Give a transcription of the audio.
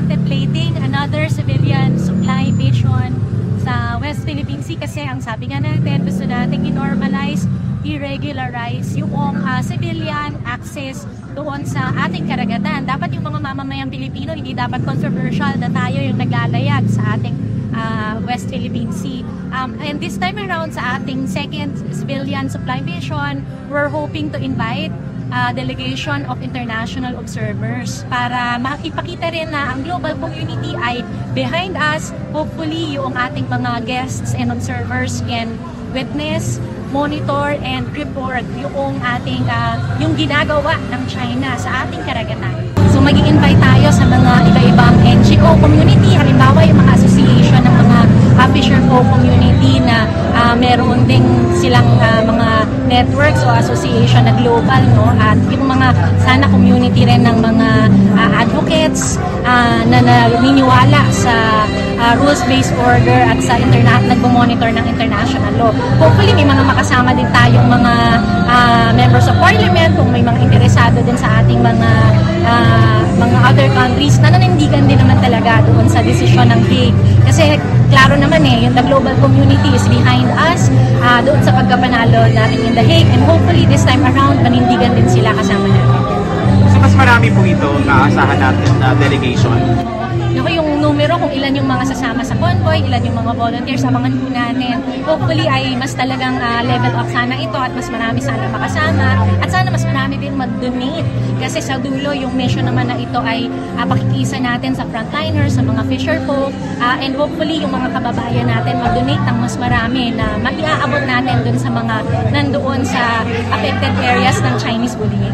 contemplating another civilian supply mission sa West Philippine Sea kasi ang sabi nga natin, gusto natin i-normalize, i-regularize yung civilian access doon sa ating karagatan. Dapat yung mga mamamayang Pilipino, hindi dapat controversial na tayo yung naglalayag sa ating West Philippine Sea. And this time around sa ating second civilian supply mission, we're hoping to invite delegation of international observers para makipakita rin na ang global community ay behind us. Hopefully, yung ating mga guests and observers can witness, monitor, and report yung ating yung ginagawa ng China sa ating karagatan. So mag-i-invite tayo sa mga iba-ibang NGO community, halimbawa yung mga association ng mga fisher folk community na meron ding silang mga networks o association na global, no? At yung mga sana community rin ng mga advocates na naniniwala sa rules-based order at sa nagmo-monitor ng international law. Hopefully may mga makasama din tayong mga members of parliament kung may mga interesado din sa ating mga other countries na nanindigan din naman talaga doon sa desisyon ng Hague. Kasi klaro naman yung the global community is behind us doon sa pagkapanalo natin in the Hague, and hopefully this time around manindigan din sila kasama natin. So mas marami po ito aasahan natin na delegation? Naku, yung numero kung ilan yung mga sasama sa convoy, ilan yung mga volunteers, abangan po natin. Hopefully ay mas talagang level up sana ito at mas marami sana makasama at sana mas marami din mag-donate kasi sa dulo yung mission naman na ito ay pakikisa natin sa frontliners, sa mga fisher folk, and hopefully yung mga kababayan natin mag-donate ng mas marami na maiaabot natin dun sa mga nandoon sa affected areas ng Chinese bullying.